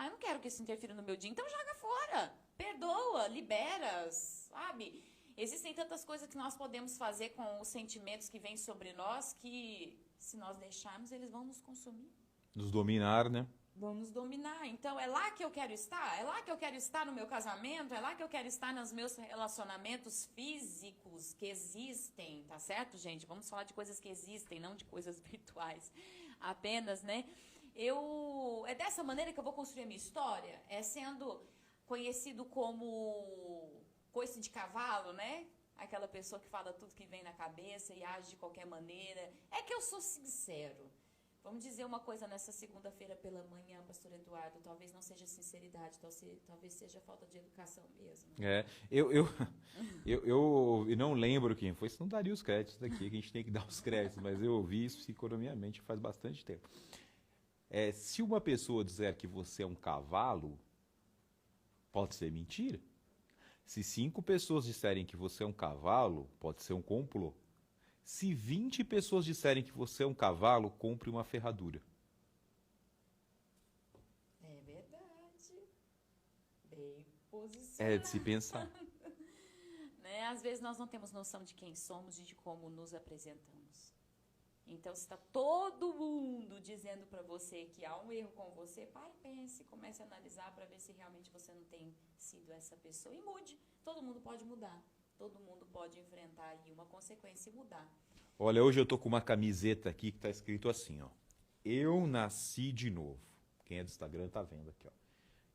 Eu não quero que isso interfira no meu dia. Então joga fora. Perdoa, libera, sabe? Existem tantas coisas que nós podemos fazer com os sentimentos que vêm sobre nós que, se nós deixarmos, eles vão nos consumir. Nos dominar, né? Vão nos dominar. Então, é lá que eu quero estar? É lá que eu quero estar no meu casamento? É lá que eu quero estar nos meus relacionamentos físicos que existem, tá certo, gente? Vamos falar de coisas que existem, não de coisas virtuais apenas, né? É dessa maneira que eu vou construir a minha história? É sendo conhecido como coice de cavalo, né? Aquela pessoa que fala tudo que vem na cabeça e age de qualquer maneira. É que eu sou sincero. Vamos dizer uma coisa nessa segunda-feira pela manhã, pastor Eduardo, talvez não seja sinceridade, talvez seja falta de educação mesmo. Eu não lembro quem foi, senão daria os créditos daqui, que a gente tem que dar os créditos, mas eu ouvi isso, ficou na minha mente faz bastante tempo. Se uma pessoa disser que você é um cavalo, pode ser mentira. Se 5 pessoas disserem que você é um cavalo, pode ser um complô. Se 20 pessoas disserem que você é um cavalo, compre uma ferradura. É verdade. Bem posicionado. É de se pensar. Né? Às vezes nós não temos noção de quem somos e de como nos apresentamos. Então, se está todo mundo dizendo para você que há um erro com você, pare, pense, comece a analisar para ver se realmente você não tem sido essa pessoa. E mude. Todo mundo pode mudar. Todo mundo pode enfrentar aí uma consequência e mudar. Olha, hoje eu tô com uma camiseta aqui que tá escrito assim, ó. Eu nasci de novo. Quem é do Instagram tá vendo aqui, ó.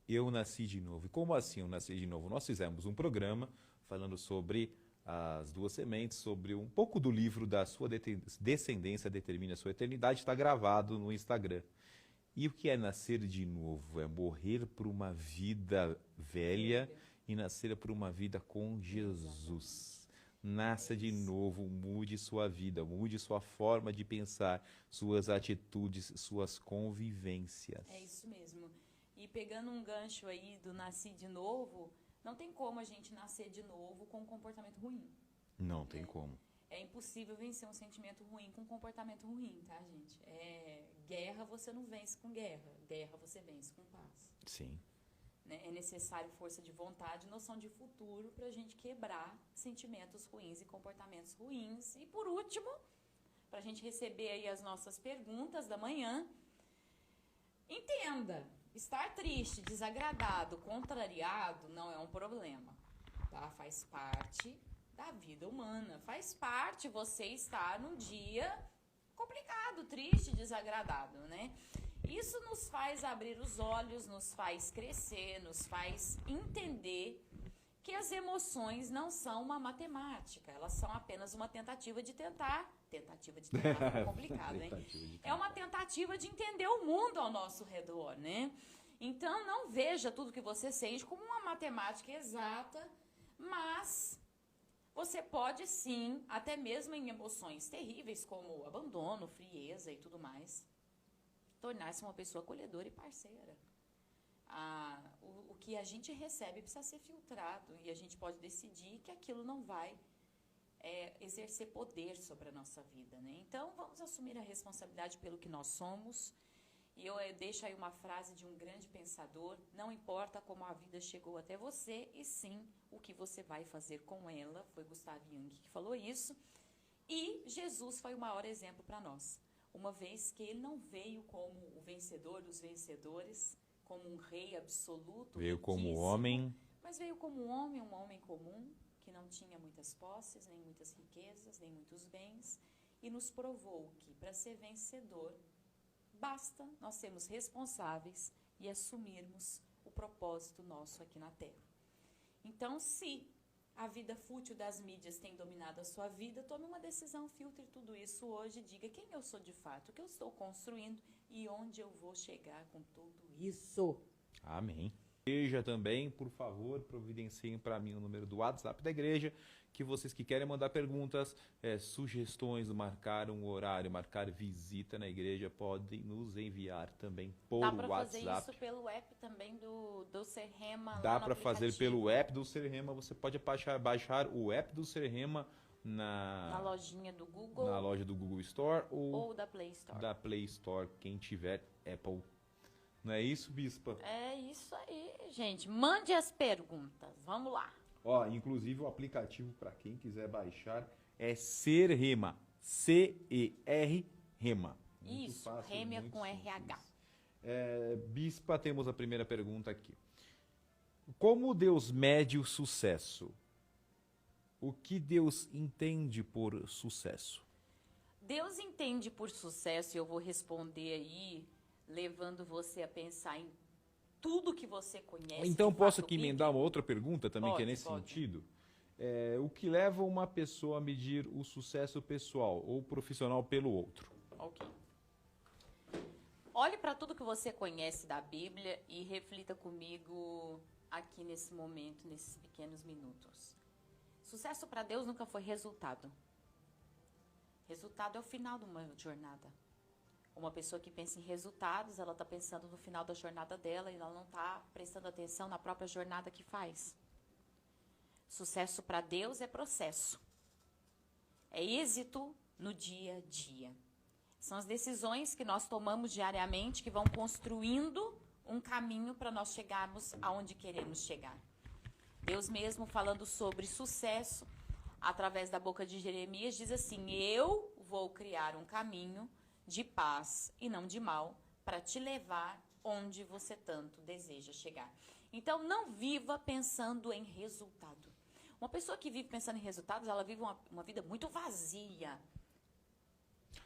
Eu nasci de novo. E como assim eu nasci de novo? Nós fizemos um programa falando sobre as 2 sementes, sobre um pouco do livro da sua descendência determina a sua eternidade, está gravado no Instagram. E o que é nascer de novo? É morrer por uma vida velha e nascer por uma vida com Jesus. Nasça de novo, mude sua vida, mude sua forma de pensar, suas atitudes, suas convivências. É isso mesmo. E pegando um gancho aí do nasci de novo, não tem como a gente nascer de novo com um comportamento ruim. Não tem como. É impossível vencer um sentimento ruim com um comportamento ruim, tá, gente? Guerra você não vence com guerra. Guerra você vence com paz. Sim. Né? É necessário força de vontade e noção de futuro para a gente quebrar sentimentos ruins e comportamentos ruins. E por último, para a gente receber aí as nossas perguntas da manhã, entenda, estar triste, desagradado, contrariado não é um problema, tá? Faz parte da vida humana, faz parte você estar num dia complicado, triste, desagradado, né? Isso nos faz abrir os olhos, nos faz crescer, nos faz entender que as emoções não são uma matemática, elas são apenas uma tentativa de tentar fica complicado, hein? É uma tentativa de entender o mundo ao nosso redor, né? Então, não veja tudo que você sente como uma matemática exata, mas você pode sim, até mesmo em emoções terríveis como abandono, frieza e tudo mais, tornar-se uma pessoa acolhedora e parceira. O que a gente recebe precisa ser filtrado e a gente pode decidir que aquilo não vai exercer poder sobre a nossa vida, né? Então, vamos assumir a responsabilidade pelo que nós somos. E eu deixo aí uma frase de um grande pensador: não importa como a vida chegou até você, e sim o que você vai fazer com ela. Foi Gustav Jung que falou isso. E Jesus foi o maior exemplo para nós, uma vez que ele não veio como o vencedor dos vencedores, como um rei absoluto, veio como homem, mas veio como um homem comum, que não tinha muitas posses, nem muitas riquezas, nem muitos bens, e nos provou que para ser vencedor basta nós sermos responsáveis e assumirmos o propósito nosso aqui na Terra. Então, se a vida fútil das mídias tem dominado a sua vida, tome uma decisão, filtre tudo isso hoje, diga quem eu sou de fato, o que eu estou construindo e onde eu vou chegar com tudo isso. Amém. Igreja também, por favor, providenciem para mim o número do WhatsApp da igreja, que vocês que querem mandar perguntas, sugestões, marcar um horário, marcar visita na igreja, podem nos enviar também por WhatsApp. Dá para fazer isso pelo app também do Serrema. Dá para fazer pelo app do Serrema, você pode baixar o app do Serrema na lojinha do Google, na loja do Google Store ou da Play Store. Da Play Store, quem tiver Apple. Não é isso, Bispa? É isso aí, gente. Mande as perguntas. Vamos lá. Ó, inclusive o aplicativo para quem quiser baixar é Serrema. C-E-R Rema. Muito isso, fácil, Rema muito com simples. RH. Bispa, temos a primeira pergunta aqui. Como Deus mede o sucesso? O que Deus entende por sucesso? Deus entende por sucesso, e eu vou responder aí, levando você a pensar em tudo que você conhece. Então posso aqui emendar uma outra pergunta também, que é nesse sentido? O que leva uma pessoa a medir o sucesso pessoal ou profissional pelo outro? Ok. Olhe para tudo que você conhece da Bíblia e reflita comigo aqui nesse momento, nesses pequenos minutos. Sucesso para Deus nunca foi resultado. Resultado é o final de uma jornada. Uma pessoa que pensa em resultados, ela está pensando no final da jornada dela e ela não está prestando atenção na própria jornada que faz. Sucesso para Deus é processo. É êxito no dia a dia. São as decisões que nós tomamos diariamente que vão construindo um caminho para nós chegarmos aonde queremos chegar. Deus mesmo falando sobre sucesso, através da boca de Jeremias, diz assim: eu vou criar um caminho de paz e não de mal para te levar onde você tanto deseja chegar. Então, não viva pensando em resultado. Uma pessoa que vive pensando em resultados, ela vive uma vida muito vazia.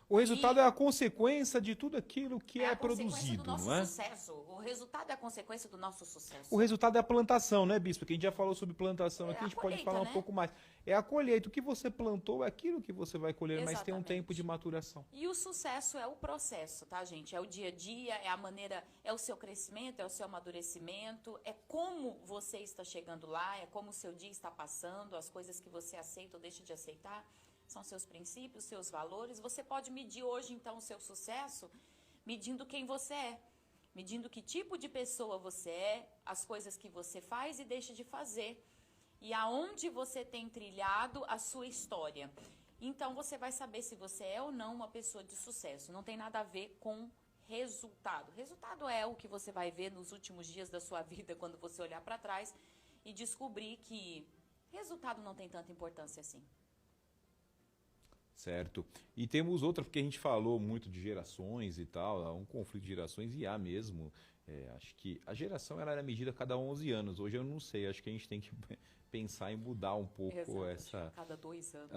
O resultado é a consequência de tudo aquilo que é produzido, do nosso não é? sucesso. O resultado é a consequência do nosso sucesso. O resultado é a plantação, né, Bispo? Porque a gente já falou sobre plantação aqui, a gente colheita, pode falar né? um pouco mais. É a colheita. O que você plantou é aquilo que você vai colher, mas tem um Exatamente. tempo de maturação. E o sucesso é o processo, tá, gente? É o dia a dia, é a maneira, é o seu crescimento, é o seu amadurecimento, é como você está chegando lá, é como o seu dia está passando, as coisas que você aceita ou deixa de aceitar. São seus princípios, seus valores. Você pode medir hoje, então, o seu sucesso medindo quem você é. Medindo que tipo de pessoa você é, as coisas que você faz e deixa de fazer. E aonde você tem trilhado a sua história. Então, você vai saber se você é ou não uma pessoa de sucesso. Não tem nada a ver com resultado. Resultado é o que você vai ver nos últimos dias da sua vida, quando você olhar para trás e descobrir que resultado não tem tanta importância assim. Certo. E temos outra, porque a gente falou muito de gerações e tal, há um conflito de gerações e há mesmo. Acho que a geração ela era medida a cada 11 anos. Hoje eu não sei, acho que a gente tem que pensar em mudar um pouco. Exato, essa... a cada 2 anos.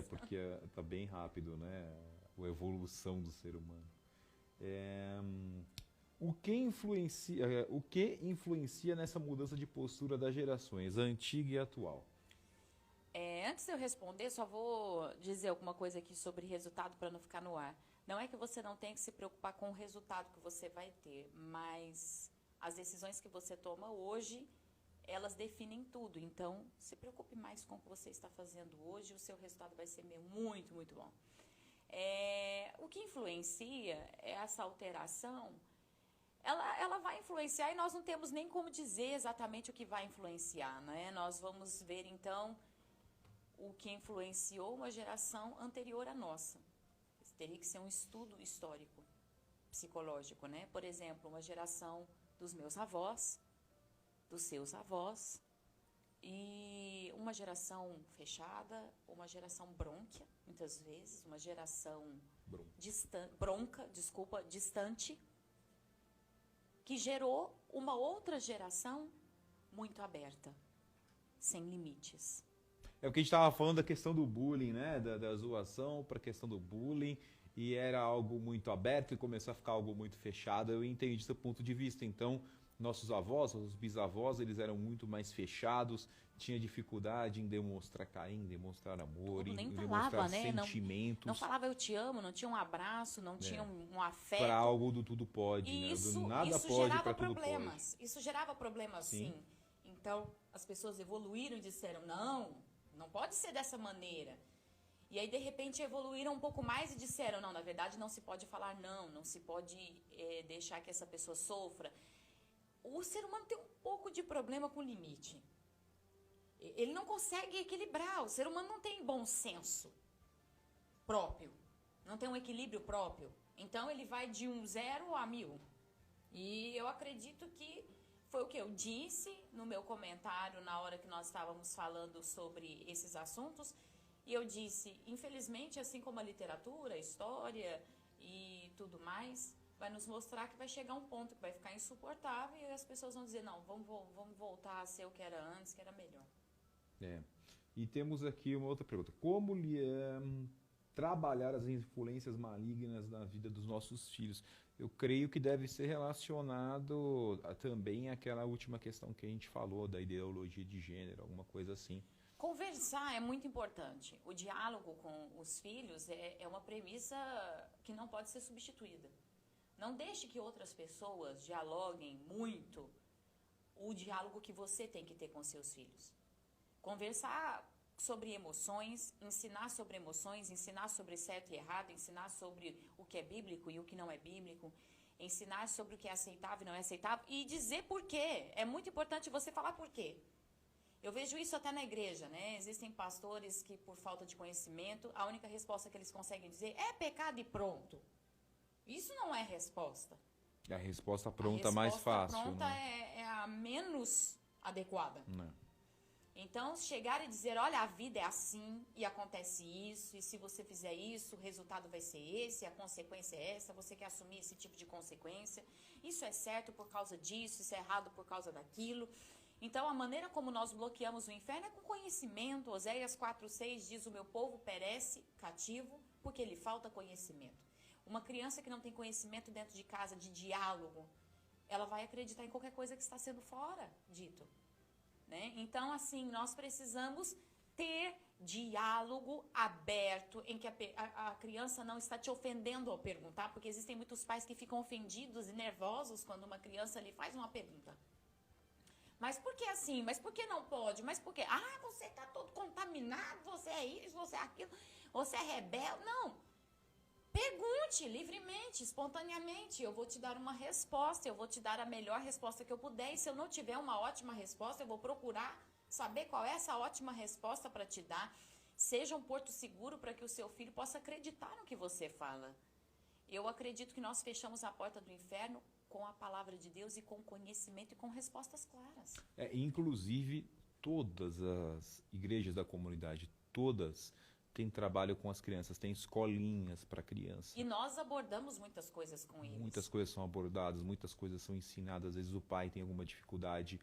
Porque tá bem rápido, né? A evolução do ser humano. O que influencia nessa mudança de postura das gerações, a antiga e a atual? Antes de eu responder, só vou dizer alguma coisa aqui sobre resultado para não ficar no ar. Não é que você não tenha que se preocupar com o resultado que você vai ter, mas as decisões que você toma hoje, elas definem tudo. Então, se preocupe mais com o que você está fazendo hoje, o seu resultado vai ser muito, muito bom. O que influencia é essa alteração. Ela vai influenciar e nós não temos nem como dizer exatamente o que vai influenciar, né? Nós vamos ver, então, o que influenciou uma geração anterior à nossa. Teria que ser um estudo histórico, psicológico, né? Por exemplo, uma geração dos meus avós, dos seus avós, e uma geração fechada, uma geração brônquia, muitas vezes, uma geração distante, que gerou uma outra geração muito aberta, sem limites. É o que a gente estava falando da questão do bullying, né? Da zoação para a questão do bullying. E era algo muito aberto e começou a ficar algo muito fechado. Eu entendi esse ponto de vista. Então, nossos avós, os bisavós, eles eram muito mais fechados. Tinha dificuldade em demonstrar carinho, demonstrar amor, em demonstrar sentimentos. Não falava eu te amo, não tinha um abraço, não tinha um afeto. Para algo do tudo pode, isso, né? Do nada isso pode gerava para tudo problemas. pode. Isso gerava problemas, sim. Então, as pessoas evoluíram e disseram, não pode ser dessa maneira. E aí, de repente, evoluíram um pouco mais e disseram, não, na verdade, não se pode falar não se pode deixar que essa pessoa sofra. O ser humano tem um pouco de problema com limite. Ele não consegue equilibrar. O ser humano não tem bom senso próprio. Não tem um equilíbrio próprio. Então, ele vai de 0 a 1000. E eu acredito que foi o que eu disse no meu comentário na hora que nós estávamos falando sobre esses assuntos. E eu disse, infelizmente, assim como a literatura, a história e tudo mais, vai nos mostrar que vai chegar um ponto que vai ficar insuportável e as pessoas vão dizer, não, vamos voltar a ser o que era antes, que era melhor. E temos aqui uma outra pergunta. Como trabalhar as influências malignas na vida dos nossos filhos? Eu creio que deve ser relacionado também àquela última questão que a gente falou, da ideologia de gênero, alguma coisa assim. Conversar é muito importante. O diálogo com os filhos é uma premissa que não pode ser substituída. Não deixe que outras pessoas dialoguem muito o diálogo que você tem que ter com seus filhos. Conversar sobre emoções, ensinar sobre certo e errado, ensinar sobre o que é bíblico e o que não é bíblico, ensinar sobre o que é aceitável e não é aceitável e dizer por quê. É muito importante você falar por quê. Eu vejo isso até na igreja, né? Existem pastores que, por falta de conhecimento, a única resposta que eles conseguem dizer é pecado e pronto. Isso não é resposta. A resposta pronta mais fácil. A resposta pronta né? é a menos adequada. Não. Então, chegar e dizer, olha, a vida é assim e acontece isso, e se você fizer isso, o resultado vai ser esse, a consequência é essa, você quer assumir esse tipo de consequência, isso é certo por causa disso, isso é errado por causa daquilo. Então, a maneira como nós bloqueamos o inferno é com conhecimento. Oséias 4:6 diz, o meu povo perece cativo porque lhe falta conhecimento. Uma criança que não tem conhecimento dentro de casa, de diálogo, ela vai acreditar em qualquer coisa que está sendo fora dito. Né? Então, assim, nós precisamos ter diálogo aberto em que a criança não está te ofendendo ao perguntar, porque existem muitos pais que ficam ofendidos e nervosos quando uma criança lhe faz uma pergunta. Mas por que assim? Mas por que não pode? Mas por que? Ah, você está todo contaminado, você é isso, você é aquilo, você é rebelde. Não. Pergunte livremente, espontaneamente. Eu vou te dar uma resposta, eu vou te dar a melhor resposta que eu puder. E se eu não tiver uma ótima resposta, eu vou procurar saber qual é essa ótima resposta para te dar. Seja um porto seguro para que o seu filho possa acreditar no que você fala. Eu acredito que nós fechamos a porta do inferno com a palavra de Deus e com conhecimento e com respostas claras. Inclusive, todas as igrejas da comunidade, todas têm trabalho com as crianças, tem escolinhas para criança. E nós abordamos muitas coisas com eles. Muitas coisas são abordadas, muitas coisas são ensinadas. Às vezes o pai tem alguma dificuldade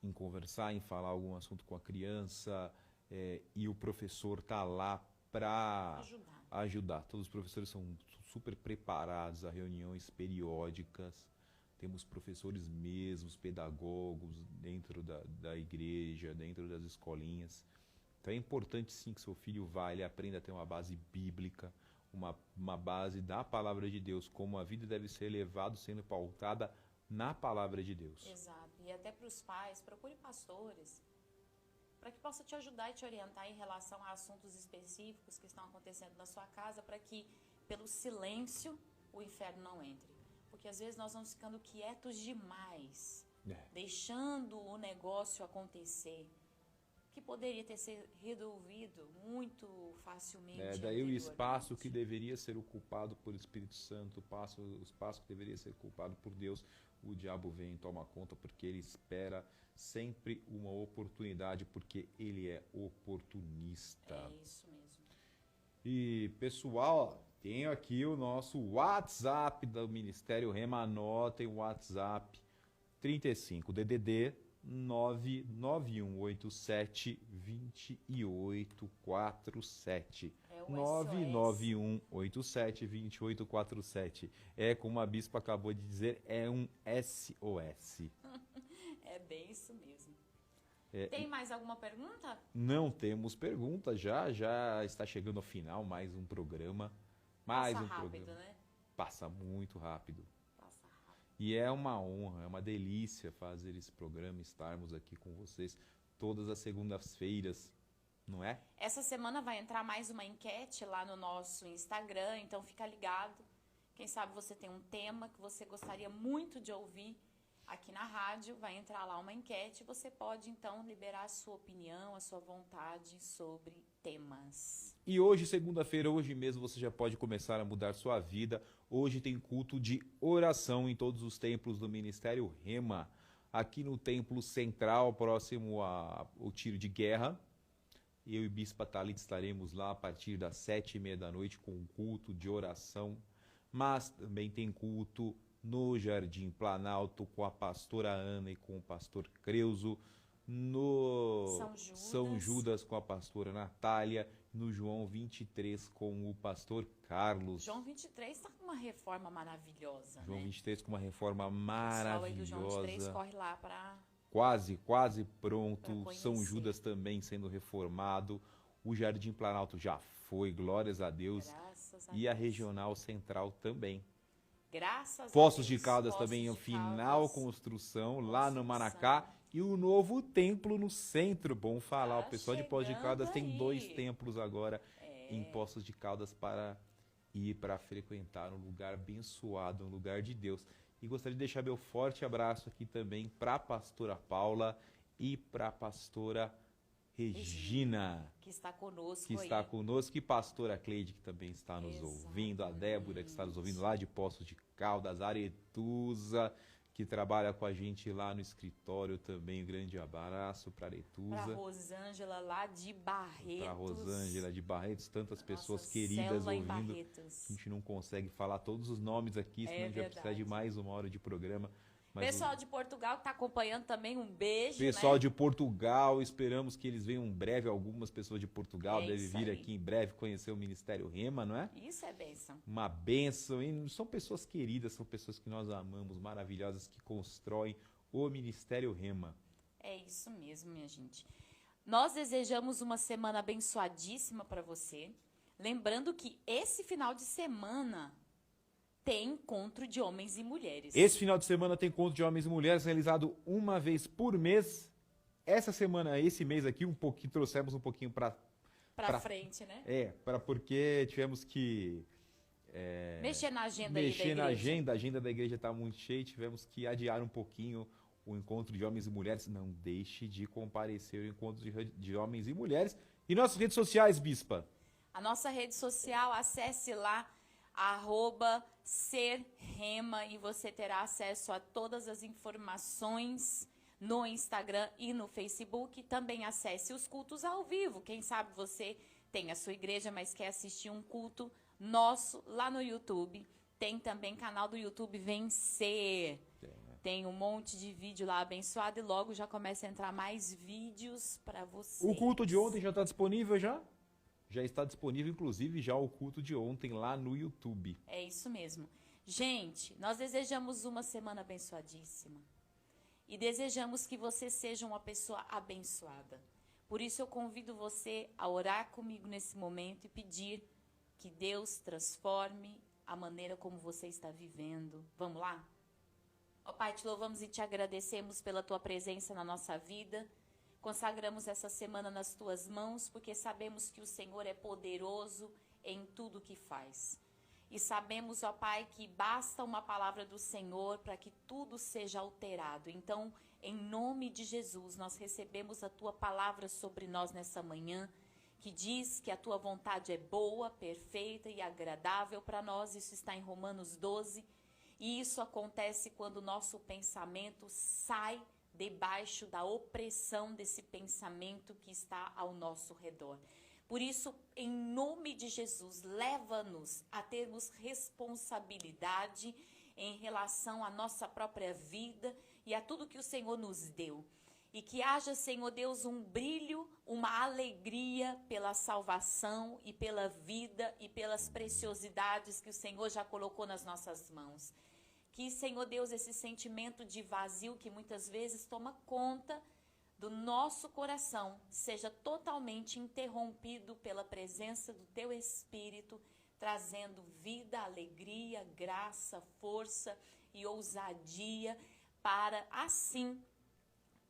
em conversar, em falar algum assunto com a criança, e o professor está lá para ajudar. Todos os professores são super preparados a reuniões periódicas. Temos professores mesmos, pedagogos dentro da igreja, dentro das escolinhas. Então é importante sim que seu filho vá, ele aprenda a ter uma base bíblica, uma base da palavra de Deus, como a vida deve ser levada sendo pautada na palavra de Deus. Exato. E até para os pais, procure pastores, para que possa te ajudar e te orientar em relação a assuntos específicos que estão acontecendo na sua casa, para que pelo silêncio o inferno não entre. Porque às vezes nós vamos ficando quietos demais, deixando o negócio acontecer, que poderia ter sido resolvido muito facilmente. Daí o espaço que deveria ser ocupado por Espírito Santo, o espaço que deveria ser ocupado por Deus, o diabo vem e toma conta, porque ele espera sempre uma oportunidade, porque ele é oportunista. É isso mesmo. E pessoal, tenho aqui o nosso WhatsApp do Ministério Rema, anotem o WhatsApp 35 DDD 99187 2847. 99187 2847. Como a bispa acabou de dizer, é um SOS. É bem isso mesmo. Tem mais alguma pergunta? Não temos perguntas, já está chegando ao final mais um programa. Passa rápido, né? Passa muito rápido. E é uma honra, é uma delícia fazer esse programa, estarmos aqui com vocês todas as segundas-feiras, não é? Essa semana vai entrar mais uma enquete lá no nosso Instagram, então fica ligado. Quem sabe você tem um tema que você gostaria muito de ouvir aqui na rádio, vai entrar lá uma enquete, você pode então liberar a sua opinião, a sua vontade sobre temas. E hoje, segunda-feira, hoje mesmo você já pode começar a mudar sua vida. Hoje tem culto de oração em todos os templos do Ministério Rema. Aqui no Templo Central, próximo ao tiro de guerra. Eu e Bispa Thalita estaremos lá a partir das 7h30 da noite com um culto de oração. Mas também tem culto no Jardim Planalto com a pastora Ana e com o pastor Creuso, no São Judas com a pastora Natália, no João 23 com o pastor Carlos. João 23 está com uma reforma maravilhosa, João né? 23 com uma reforma maravilhosa. O pessoal aí do João 23 corre lá para... Quase pronto. São Judas também sendo reformado. O Jardim Planalto já foi, glórias a Deus. Graças a e a Deus. Regional Central também. Graças a Deus. Poços de Caldas também, Poços de final Caldas. construção, lá no Construção. Maracá. E o novo templo no centro, bom falar. Tá O pessoal de Poços de chegando Caldas tem aí. 2 templos agora É. em Poços de Caldas para ir para frequentar um lugar abençoado, um lugar de Deus. E gostaria de deixar meu forte abraço aqui também para a pastora Paula e para a pastora Regina, Que está conosco que aí. está conosco, e pastora Cleide, que também está nos ouvindo, a Débora, que está nos ouvindo lá de Poços de Caldas, a Aretusa, que trabalha com a gente lá no escritório também. Um grande abraço para Aretusa. Para Rosângela lá de Barretos. Para Rosângela de Barretos, tantas pessoas Nossa queridas célula em ouvindo. Barretos. A gente não consegue falar todos os nomes aqui, senão a gente vai precisar de verdade. mais 1 hora de programa. Mas Pessoal de Portugal que está acompanhando também, um beijo, pessoal né? de Portugal, esperamos que eles venham em breve. Algumas pessoas de Portugal É devem isso vir aí. aqui em breve conhecer o Ministério Rema, não é? Isso é bênção. Uma bênção. E são pessoas queridas, são pessoas que nós amamos, maravilhosas, que constroem o Ministério Rema. É isso mesmo, minha gente. Nós desejamos uma semana abençoadíssima para você. Lembrando que esse final de semana tem encontro de homens e mulheres. Esse final de semana tem encontro de homens e mulheres realizado uma vez por mês. Essa semana, esse mês aqui, trouxemos um pouquinho para frente, né? porque tivemos que Mexer na agenda aí da mexer na igreja. a agenda da igreja está muito cheia, tivemos que adiar um pouquinho o encontro de homens e mulheres. Não deixe de comparecer ao encontro de homens e mulheres. E nossas redes sociais, Bispa? A nossa rede social, acesse lá, @serrema, e você terá acesso a todas as informações no Instagram e no Facebook. Também acesse os cultos ao vivo. Quem sabe você tem a sua igreja, mas quer assistir um culto nosso lá no YouTube. Tem também canal do YouTube Vencer. Tem um monte de vídeo lá abençoado e logo já começa a entrar mais vídeos para vocês. O culto de ontem já está disponível já? Já está disponível, inclusive, já o culto de ontem lá no YouTube. É isso mesmo. Gente, nós desejamos uma semana abençoadíssima. E desejamos que você seja uma pessoa abençoada. Por isso eu convido você a orar comigo nesse momento e pedir que Deus transforme a maneira como você está vivendo. Vamos lá? Ó Pai, te louvamos e te agradecemos pela tua presença na nossa vida. Consagramos essa semana nas tuas mãos, porque sabemos que o Senhor é poderoso em tudo que faz. E sabemos, ó Pai, que basta uma palavra do Senhor para que tudo seja alterado. Então, em nome de Jesus, nós recebemos a tua palavra sobre nós nessa manhã, que diz que a tua vontade é boa, perfeita e agradável para nós. Isso está em Romanos 12. E isso acontece quando o nosso pensamento sai debaixo da opressão desse pensamento que está ao nosso redor. Por isso, em nome de Jesus, leva-nos a termos responsabilidade em relação à nossa própria vida e a tudo que o Senhor nos deu. E que haja, Senhor Deus, um brilho, uma alegria pela salvação e pela vida e pelas preciosidades que o Senhor já colocou nas nossas mãos. Que, Senhor Deus, esse sentimento de vazio que muitas vezes toma conta do nosso coração seja totalmente interrompido pela presença do Teu Espírito, trazendo vida, alegria, graça, força e ousadia para, assim,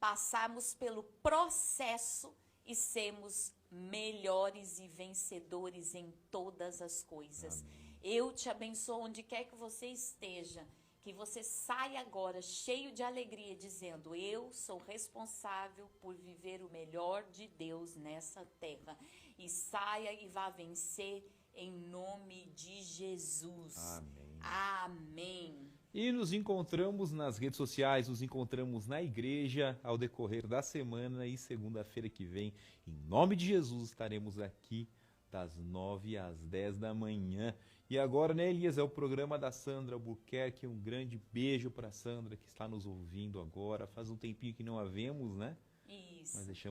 passarmos pelo processo e sermos melhores e vencedores em todas as coisas. Amém. Eu te abençoo onde quer que você esteja. Que você saia agora cheio de alegria, dizendo: eu sou responsável por viver o melhor de Deus nessa terra. E saia e vá vencer em nome de Jesus. Amém. Amém. E nos encontramos nas redes sociais, nos encontramos na igreja ao decorrer da semana, e segunda-feira que vem, em nome de Jesus, estaremos aqui das 9 às 10 da manhã. E agora, né, Elias, é o programa da Sandra Albuquerque. Um grande beijo para a Sandra, que está nos ouvindo agora. Faz um tempinho que não a vemos, né? Isso. Mas deixamos